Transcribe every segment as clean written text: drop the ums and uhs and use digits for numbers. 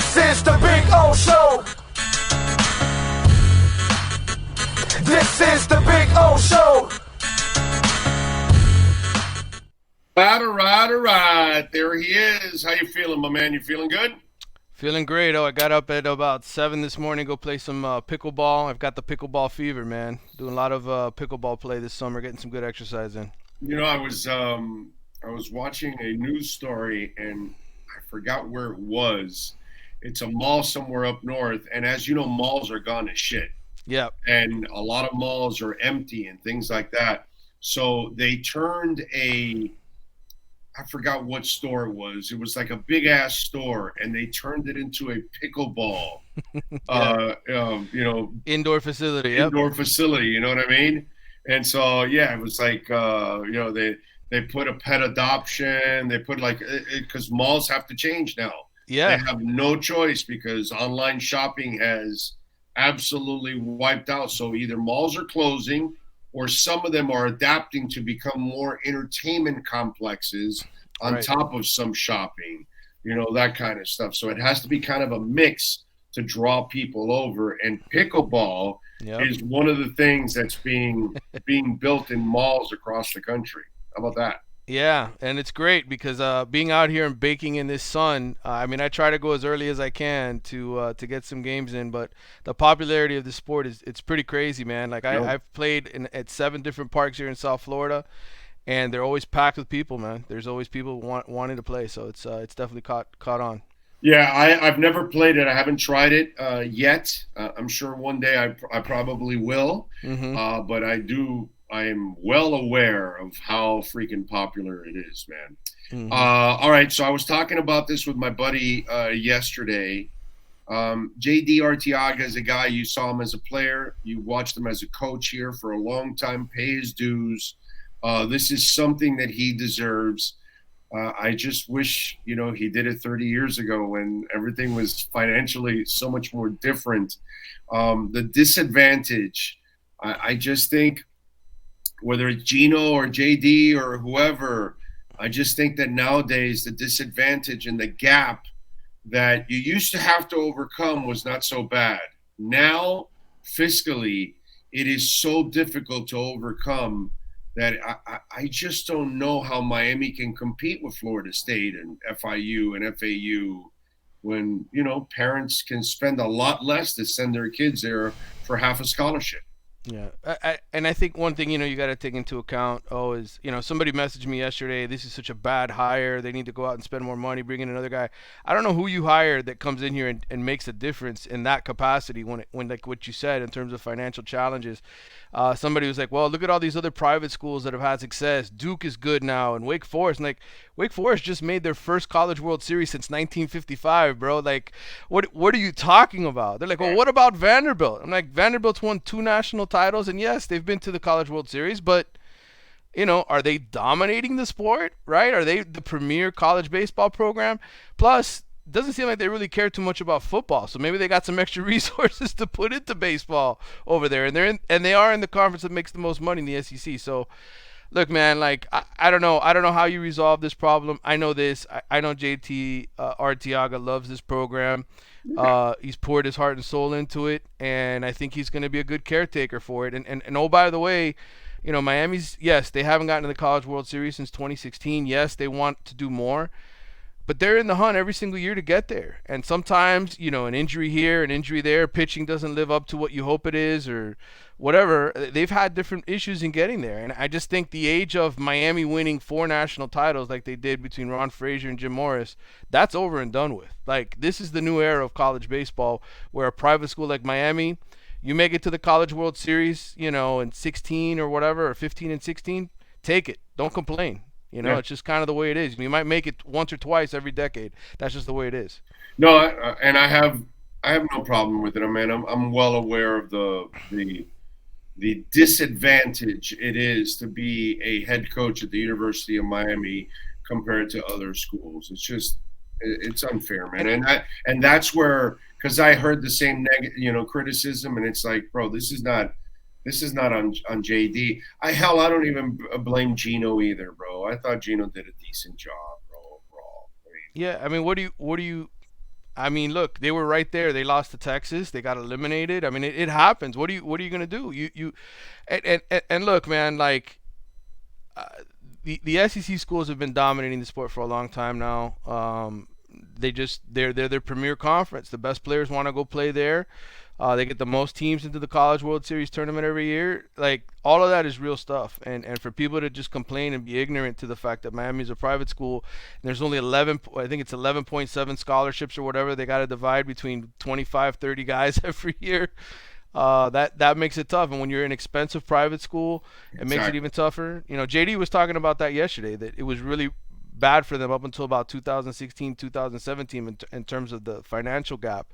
This is the Big O Show. This is the Big O Show. All right. There he is. How you feeling, my man? You feeling good? Feeling great. Oh, I got up at about 7 this morning, go play some pickleball. I've got the pickleball fever, man. Doing a lot of pickleball play this summer, getting some good exercise in. You know, I was watching a news story, and I forgot where it was. It's a mall somewhere up north, and as you know, malls are gone to shit. Yeah. And a lot of malls are empty and things like that. So they turned I forgot what store it was. It was like a big ass store, and they turned it into a pickleball, indoor facility. Yep. Indoor facility. You know what I mean? And so, yeah, it was like, they put a pet adoption. They put because malls have to change now. Yeah. They have no choice because online shopping has absolutely wiped out. So either malls are closing, or some of them are adapting to become more entertainment complexes on top of some shopping, that kind of stuff. So it has to be kind of a mix to draw people over. And pickleball is one of the things that's being built in malls across the country. How about that? Yeah, and it's great because being out here and baking in this sun, I try to go as early as I can to get some games in, but the popularity of the sport it's pretty crazy, man. Like I've played at 7 different parks here in South Florida, and they're always packed with people, man. There's always people wanting to play, so it's definitely caught on. Yeah, I've never played it. I haven't tried it yet. I'm sure one day I probably will, but I am well aware of how freaking popular it is, man. Mm-hmm. All right, so I was talking about this with my buddy yesterday. J.D. Arteaga is a guy, you saw him as a player. You watched him as a coach here for a long time, pay his dues. This is something that he deserves. I just wish, he did it 30 years ago when everything was financially so much more different. The disadvantage, I just think, whether it's Gino or JD or whoever, I just think that nowadays the disadvantage and the gap that you used to have to overcome was not so bad. Now, fiscally, it is so difficult to overcome that I just don't know how Miami can compete with Florida State and FIU and FAU when, parents can spend a lot less to send their kids there for half a scholarship. Yeah, and I think one thing, you got to take into account, is, somebody messaged me yesterday, this is such a bad hire, they need to go out and spend more money, bring in another guy. I don't know who you hire that comes in here and makes a difference in that capacity when like what you said in terms of financial challenges. Somebody was like, well, look at all these other private schools that have had success. Duke is good now, and Wake Forest. And Wake Forest just made their first College World Series since 1955, bro. Like, what are you talking about? They're like, well, what about Vanderbilt? I'm like, Vanderbilt's won 2 national titles, and yes, they've been to the College World Series, but are they dominating the sport, right? Are they the premier college baseball program? Plus, doesn't seem like they really care too much about football, so maybe they got some extra resources to put into baseball over there, and they are in the conference that makes the most money in the SEC. So, look, man, like I don't know how you resolve this problem. I know this. I know JT Arteaga loves this program. He's poured his heart and soul into it, and I think he's going to be a good caretaker for it. And oh, by the way, Miami's, yes, they haven't gotten to the College World Series since 2016. Yes, they want to do more. But they're in the hunt every single year to get there. And sometimes, an injury here, an injury there, pitching doesn't live up to what you hope it is or whatever. They've had different issues in getting there. And I just think the age of Miami winning 4 national titles like they did between Ron Frazier and Jim Morris, that's over and done with. Like, this is the new era of college baseball where a private school like Miami, you make it to the College World Series, in 16 or whatever, or 15 and 16, take it. Don't complain. It's just kind of the way it is. You might make it once or twice every decade. That's just the way it is. No, and I have no problem with it. I mean, I'm well aware of the disadvantage it is to be a head coach at the University of Miami compared to other schools. It's unfair, man. And that's where, because I heard the same criticism, and it's like, bro, this is not on JD. I don't even blame Gino either, bro. I thought Gino did a decent job, bro, overall. Yeah, I mean, what do you I mean, look, they were right there. They lost to Texas. They got eliminated. I mean, it happens. What are you gonna do? And look, man, like uh, the SEC schools have been dominating the sport for a long time now. They're their premier conference. The best players want to go play there. They get the most teams into the College World Series tournament every year. Like, all of that is real stuff. And for people to just complain and be ignorant to the fact that Miami is a private school, and there's only 11, I think it's 11.7 scholarships or whatever, they got to divide between 25, 30 guys every year. That makes it tough. And when you're an expensive private school, it makes it even tougher. You know, JD was talking about that yesterday, that it was really bad for them up until about 2016, 2017 in terms of the financial gap.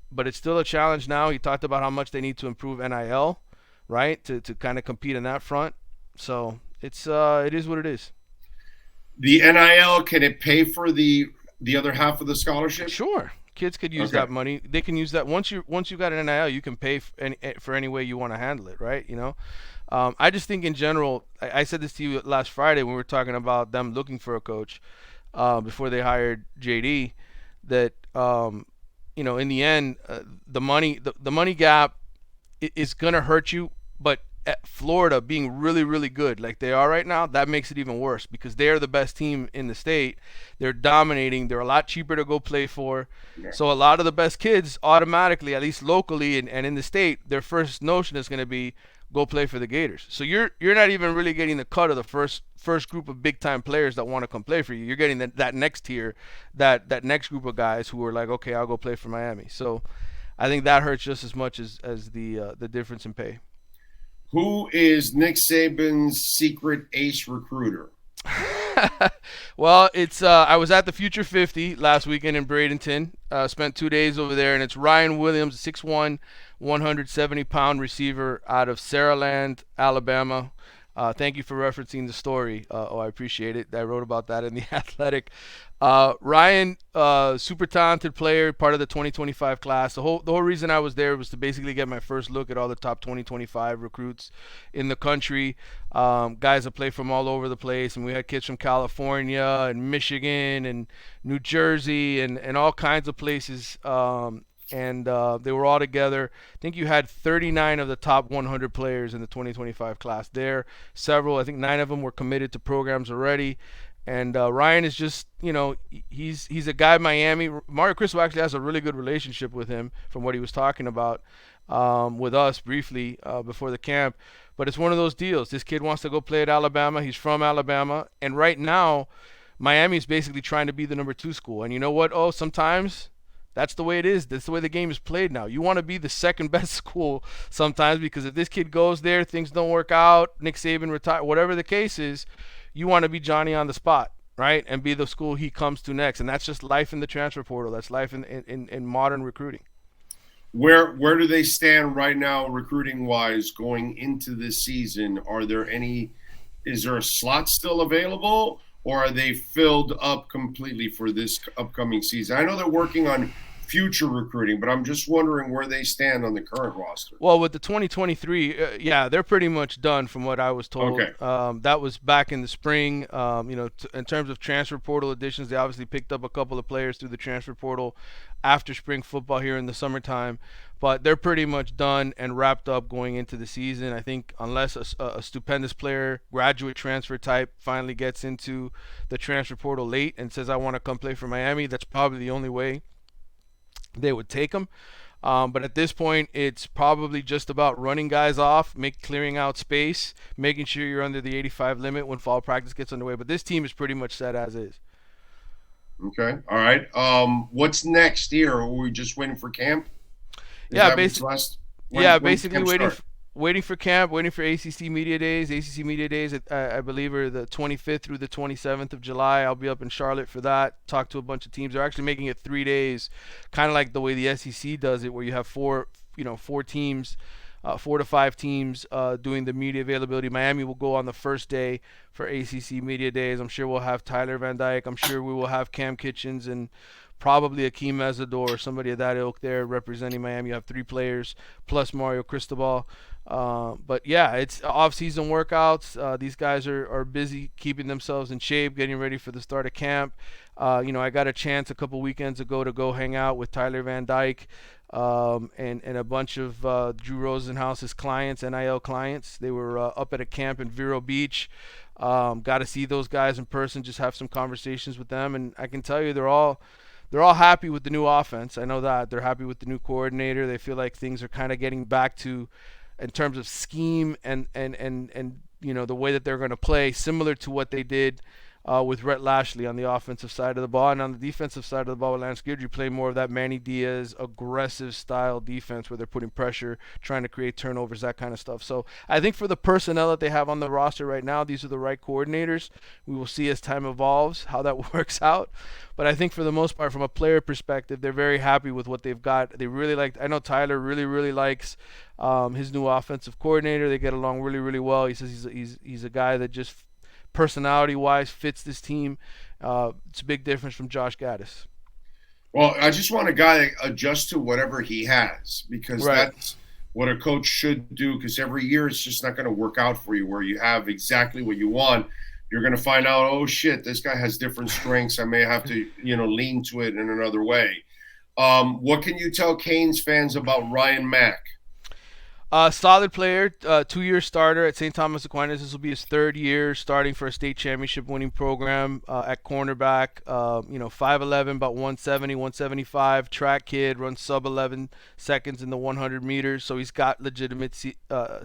But it's still a challenge now. He talked about how much they need to improve NIL, right, to kind of compete in that front. So it is what it is. The NIL, can it pay for the other half of the scholarship? Sure. Kids could use that money. They can use that once you got an NIL, you can pay for any way you want to handle it, right? You know, I just think in general, I said this to you last Friday when we were talking about them looking for a coach before they hired JD, that you know, in the end, the money gap is gonna hurt you. But at Florida being really, really good like they are right now, that makes it even worse because they're the best team in the state. They're dominating. They're a lot cheaper to go play for. Yeah. So a lot of the best kids automatically, at least locally and in the state, their first notion is going to be go play for the Gators. So you're not even really getting the cut of the first group of big time players that want to come play for you. You're getting that next tier, that next group of guys who are like, okay, I'll go play for Miami. So I think that hurts just as much as the difference in pay. Who is Nick Saban's secret ace recruiter? Well, it's I was at the Future 50 last weekend in Bradenton. Spent 2 days over there, and it's Ryan Williams, 6'1", 170-pound receiver out of Saraland, Alabama. Thank you for referencing the story. I appreciate it. I wrote about that in The Athletic. Ryan, super talented player, part of the 2025 class. The whole reason I was there was to basically get my first look at all the top 2025 recruits in the country. Guys that play from all over the place, and we had kids from California and Michigan and New Jersey and all kinds of places. And they were all together. I think you had 39 of the top 100 players in the 2025 class there. Several, I think 9 of them were committed to programs already. And Ryan is just, you know, he's a guy Miami. Mario Cristobal actually has a really good relationship with him from what he was talking about with us briefly before the camp. But it's one of those deals. This kid wants to go play at Alabama. He's from Alabama. And right now, Miami is basically trying to be the number 2 school. And you know what? Oh, sometimes that's the way it is. That's the way the game is played now. You want to be the second best school sometimes, because if this kid goes there, things don't work out, Nick Saban retire, whatever the case is, you want to be Johnny on the spot, right? And be the school he comes to next. And that's just life in the transfer portal. That's life in modern recruiting. Where do they stand right now recruiting-wise going into this season? Is there a slot still available, or are they filled up completely for this upcoming season? I know they're working on future recruiting, but I'm just wondering where they stand on the current roster. Well, with the 2023, yeah, they're pretty much done from what I was told. Okay. That was back in the spring. In terms of transfer portal additions, they obviously picked up a couple of players through the transfer portal after spring football here in the summertime. But they're pretty much done and wrapped up going into the season. I think unless a stupendous player, graduate transfer type, finally gets into the transfer portal late and says, I want to come play for Miami, that's probably the only way they would take them. But at this point, it's probably just about running guys off, clearing out space, making sure you're under the 85 limit when fall practice gets underway. But this team is pretty much set as is. Okay. All right. What's next here? Are we just waiting for camp? Basically waiting for camp, waiting for ACC Media Days. ACC Media Days, I believe, are the 25th through the 27th of July. I'll be up in Charlotte for that. Talk to a bunch of teams. They're actually making it 3 days, kind of like the way the SEC does it, where you have four teams, 4 to 5 teams doing the media availability. Miami will go on the first day for ACC Media Days. I'm sure we'll have Tyler Van Dyke. I'm sure we will have Cam Kitchens and probably Akeem Mesidor or somebody of that ilk there representing Miami. You have 3 players plus Mario Cristobal. But yeah, it's off-season workouts. These guys are busy keeping themselves in shape, getting ready for the start of camp. I got a chance a couple weekends ago to go hang out with Tyler Van Dyke and a bunch of Drew Rosenhaus's clients, NIL clients. They were up at a camp in Vero Beach. Got to see those guys in person, just have some conversations with them, and I can tell you they're all happy with the new offense. I know that they're happy with the new coordinator. They feel like things are kind of getting back to, in terms of scheme and the way that they're going to play, similar to what they did with Rhett Lashley on the offensive side of the ball. And on the defensive side of the ball with Lance Guidry, play more of that Manny Diaz aggressive style defense where they're putting pressure, trying to create turnovers, that kind of stuff. So I think for the personnel that they have on the roster right now, these are the right coordinators. We will see as time evolves how that works out. But I think for the most part, from a player perspective, they're very happy with what they've got. They really like. I know Tyler really likes his new offensive coordinator. They get along really well. He says he's a guy that just personality-wise fits this team. It's a big difference from Josh Gaddis. Well, I just want a guy to adjust to whatever he has, because that's what a coach should do, because every year it's just not going to work out for you where you have exactly what you want. You're going to find out, oh, shit, this guy has different strengths. I may have to, lean to it in another way. What can you tell Canes fans about Ryan Mack? Solid player, 2-year starter at St. Thomas Aquinas. This will be his 3rd year starting for a state championship winning program at cornerback. 5'11", about 170, 175. Track kid, runs sub 11 seconds in the 100 meters, so he's got legitimate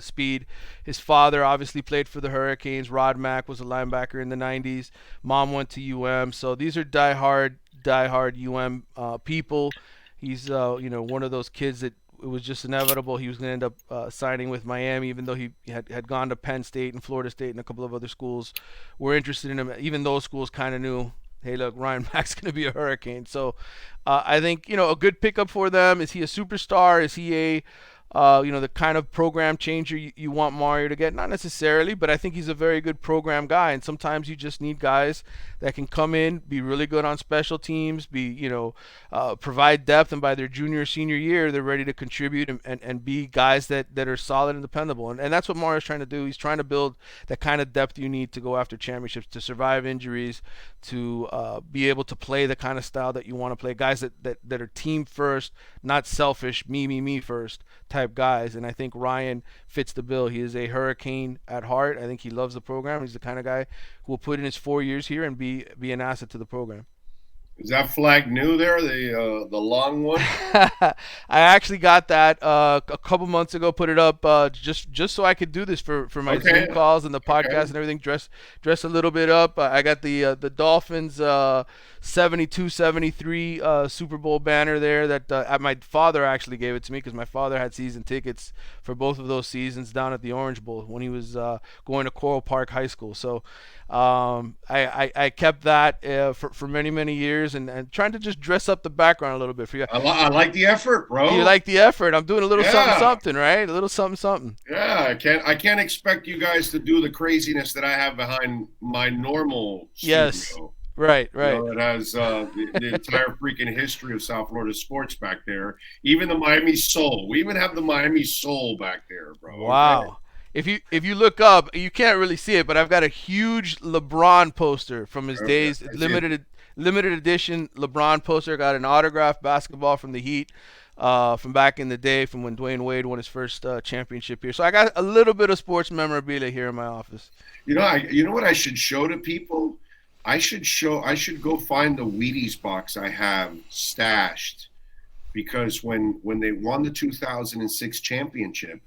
speed. His father obviously played for the Hurricanes. Rod Mack was a linebacker in the 90s. Mom went to UM, so these are diehard UM people. He's one of those kids that it was just inevitable he was going to end up signing with Miami, even though he had gone to Penn State and Florida State and a couple of other schools were interested in him. Even those schools kind of knew, hey, look, Ryan Mack's going to be a Hurricane. So I think, a good pickup for them. Is he a superstar? Is he a the kind of program changer you want Mario to get? Not necessarily, but I think he's a very good program guy. And sometimes you just need guys that can come in, be really good on special teams, provide depth, and by their junior or senior year, they're ready to contribute and be guys that are solid and dependable. And that's what Mario's trying to do. He's trying to build that kind of depth you need to go after championships, to survive injuries, to be able to play the kind of style that you want to play. Guys that are team first, not selfish, me first type guys. And I think Ryan fits the bill. He is a Hurricane at heart. I think he loves the program. He's the kind of guy who will put in his 4 years here and be an asset to the program. Is that flag new there, the long one? I actually got that a couple months ago. Put it up just so I could do this for my Zoom calls and the podcast and everything. Dress a little bit up. I got the Dolphins 72-73 Super Bowl banner there that my father actually gave it to me, because my father had season tickets for both of those seasons down at the Orange Bowl when he was going to Coral Park High School. So I kept that for many years and trying to just dress up the background a little bit for you. I like the effort, bro. You like the effort? I'm doing a little something, right? A little something. Yeah, I can't expect you guys to do the craziness that I have behind my normal studio. Yes. Right. It has the entire freaking history of South Florida sports back there. Even the Miami Soul. We even have the Miami Soul back there, bro. Wow. Okay. If you look up, you can't really see it, but I've got a huge LeBron poster from his days, limited edition LeBron poster. Got an autographed basketball from the Heat from back in the day, from when Dwayne Wade won his first championship here. So I got a little bit of sports memorabilia here in my office. You know what I should show to people? I should go find the Wheaties box I have stashed, because when they won the 2006 championship,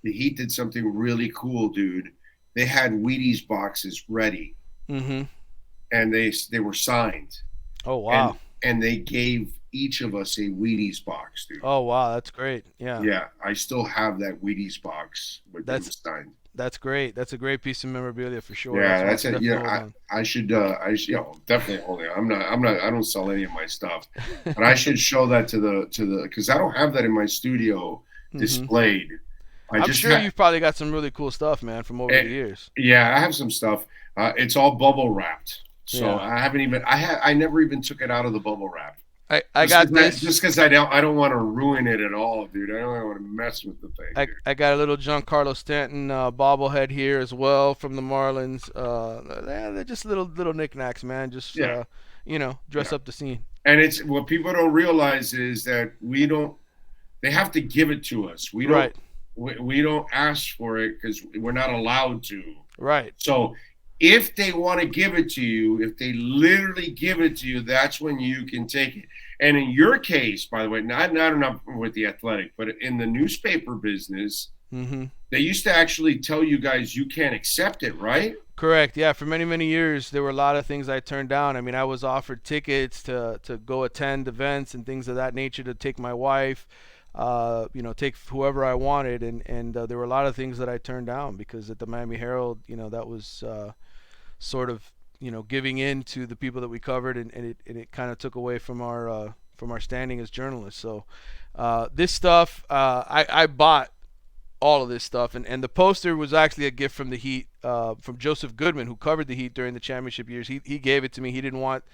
the Heat did something really cool, dude. They had Wheaties boxes ready, and they were signed. Oh wow! And they gave each of us a Wheaties box, dude. Oh wow, that's great. Yeah. Yeah, I still have that Wheaties box with them signed. That's great. That's a great piece of memorabilia for sure. Yeah, that's it. Yeah, I should definitely hold it. I don't sell any of my stuff, but I should show that to the because I don't have that in my studio displayed. I'm sure you've probably got some really cool stuff, man, from over the years. Yeah, I have some stuff. It's all bubble wrapped, so I haven't even. I never even took it out of the bubble wrap. I got this. Just because I don't want to ruin it at all, dude. I don't want to mess with the thing. I got a little Giancarlo Stanton bobblehead here as well from the Marlins. They're just little knickknacks, man. Just dress up the scene. And it's what people don't realize is that we don't. They have to give it to us. We don't. Right. We don't ask for it because we're not allowed to. Right. So if they want to give it to you, if they literally give it to you, that's when you can take it. And in your case, by the way, not with the Athletic, but in the newspaper business, they used to actually tell you guys you can't accept it, right? Correct. Yeah. For many, many years, there were a lot of things I turned down. I mean, I was offered tickets to go attend events and things of that nature, to take my wife, take whoever I wanted. And there were a lot of things that I turned down because at the Miami Herald, that was sort of, giving in to the people that we covered, and it kind of took away from our standing as journalists. So this stuff, I bought all of this stuff, and the poster was actually a gift from the Heat, from Joseph Goodman, who covered the Heat during the championship years. He gave it to me. He didn't want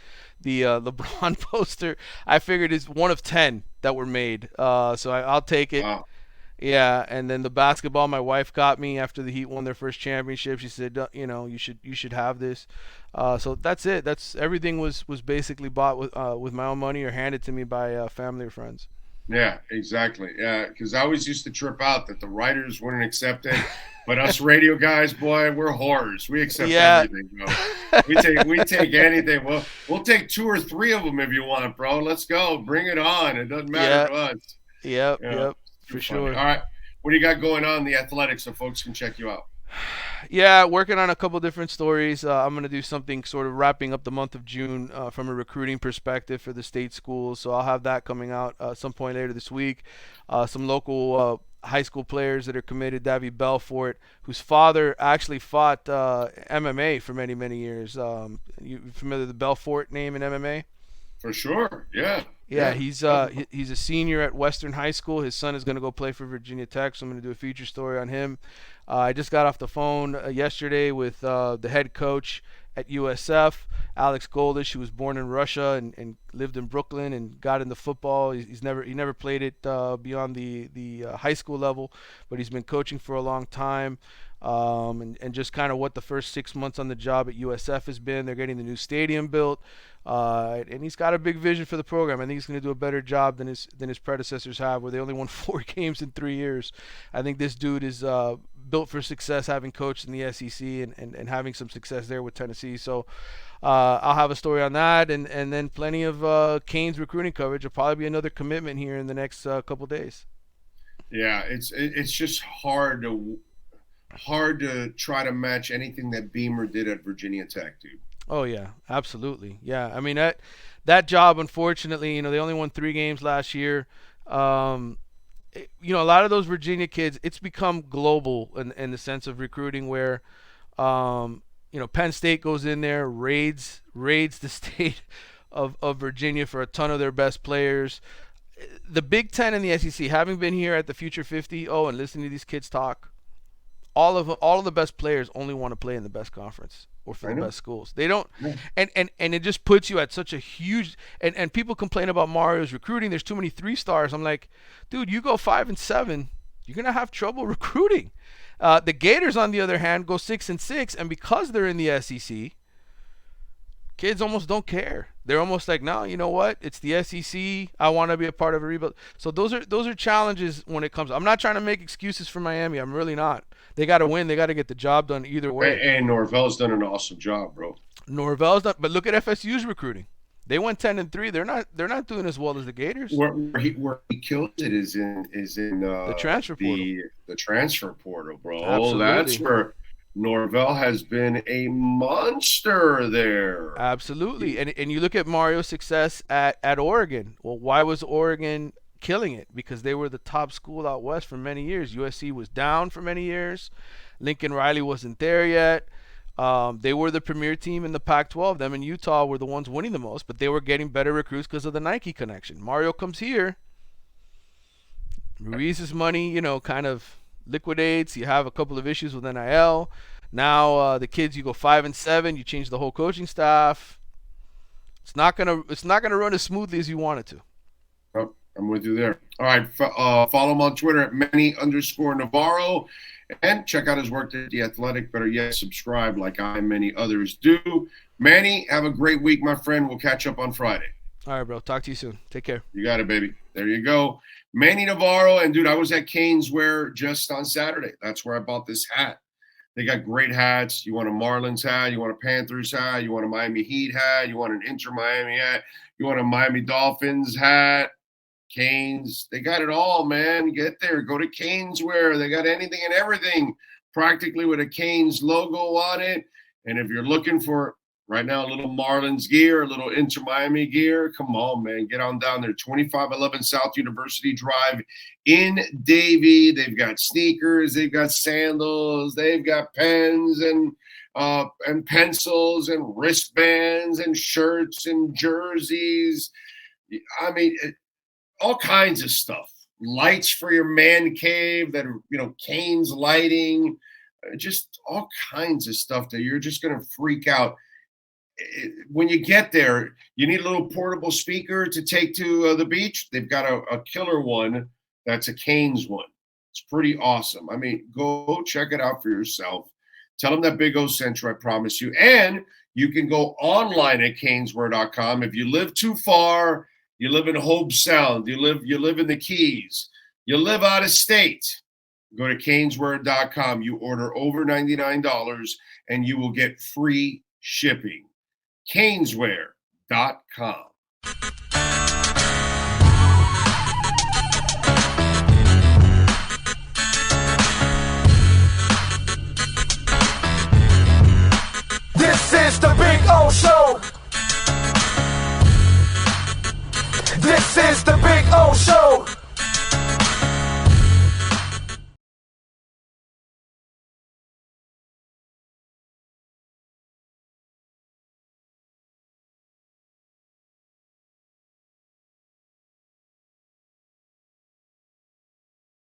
the LeBron poster. I figured it's one of 10 that were made, so I'll take it. Wow. Yeah, and then the basketball my wife got me after the Heat won their first championship. She said, you should have this. So that's it. That's everything was basically bought with my own money or handed to me by family or friends. Yeah, exactly. Yeah, because I always used to trip out that the writers wouldn't accept it, but us radio guys, boy, we're whores. We accept everything, bro. We take anything. We'll take 2 or 3 of them if you want, bro. Let's go. Bring it on. It doesn't matter to us. Yep. For sure. All right. What do you got going on in the Athletics so folks can check you out? Yeah, working on a couple different stories. I'm going to do something sort of wrapping up the month of June from a recruiting perspective for the state schools. So I'll have that coming out some point later this week. Some local high school players that are committed. Davy Belfort, whose father actually fought MMA for many, many years. You familiar with the Belfort name in MMA? For sure, yeah. Yeah, he's a senior at Western High School. His son is going to go play for Virginia Tech, so I'm going to do a feature story on him. I just got off the phone yesterday with the head coach at USF, Alex Goldish, who was born in Russia and lived in Brooklyn and got into football. He never played it beyond the high school level, but he's been coaching for a long time. And just kind of what the first 6 months on the job at USF has been. They're getting the new stadium built, and he's got a big vision for the program. I think he's going to do a better job than his predecessors have, where they only won 4 games in 3 years. I think this dude is built for success, having coached in the SEC and having some success there with Tennessee. So I'll have a story on that, and then plenty of Canes recruiting coverage. Will probably be another commitment here in the next couple days. Yeah, it's just hard to try to match anything that Beamer did at Virginia Tech, dude. Oh yeah, absolutely. Yeah, I mean that job, unfortunately, they only won 3 games last year. A lot of those Virginia kids, it's become global in the sense of recruiting, where Penn State goes in there, raids the state of Virginia for a ton of their best players. The Big Ten and the SEC, having been here at the Future 50, and listening to these kids talk, all of the best players only want to play in the best conference or for the best schools. They don't, and it just puts you at such a huge. And people complain about Mario's recruiting. There's too many 3-stars. I'm like, dude, you go 5 and 7, you're gonna have trouble recruiting. The Gators, on the other hand, go 6 and 6, and because they're in the SEC, kids almost don't care. They're almost like, no, you know what? It's the SEC. I want to be a part of a rebuild. So those are challenges when it comes. I'm not trying to make excuses for Miami. I'm really not. They got to win. They got to get the job done either way. And Norvell's done an awesome job, bro. Norvell's done, but look at FSU's recruiting. They went 10-3. They're not doing as well as the Gators. Where he kills it is in the transfer portal. The transfer portal, bro. Absolutely. That's where Norvell has been a monster there. Absolutely. And you look at Mario's success at Oregon. Well, why was Oregon killing it? Because they were the top school out west for many years. USC was down for many years. Lincoln Riley wasn't there yet. They were the premier team in the Pac-12. Them and Utah were the ones winning the most, but they were getting better recruits because of the Nike connection. Mario comes here. Ruiz's money, kind of liquidates. You have a couple of issues with NIL. Now the kids, you go 5 and 7. You change the whole coaching staff. It's not gonna run as smoothly as you want it to. Oh, I'm with you there. All right, follow him on Twitter at Manny_Navarro, and check out his work at The Athletic. Better yet, subscribe like I and many others do. Manny, have a great week, my friend. We'll catch up on Friday. All right, bro. Talk to you soon. Take care. You got it, baby. There you go. Manny Navarro. And, dude, I was at Caneswear just on Saturday. That's where I bought this hat. They got great hats. You want a Marlins hat. You want a Panthers hat. You want a Miami Heat hat. You want an InterMiami hat. You want a Miami Dolphins hat. Canes. They got it all, man. Get there. Go to Caneswear. They got anything and everything practically with a Canes logo on it. And if you're looking for right now a little Marlins gear, a little InterMiami gear, come on, man. Get on down there. 2511 South University Drive in Davie. They've got sneakers. They've got sandals. They've got pens and pencils and wristbands and shirts and jerseys. I mean, all kinds of stuff. Lights for your man cave that are, Canes lighting. Just all kinds of stuff that you're just going to freak out. When you get there, you need a little portable speaker to take to the beach. They've got a killer one that's a Canes one. It's pretty awesome. I mean, go check it out for yourself. Tell them that Big O sent you, I promise you. And you can go online at caneswear.com. If you live too far, you live in Hobe Sound, you live in the Keys, you live out of state, go to caneswear.com. You order over $99 and you will get free shipping. Caneswear.com. This is the Big O Show. This is the Big O Show.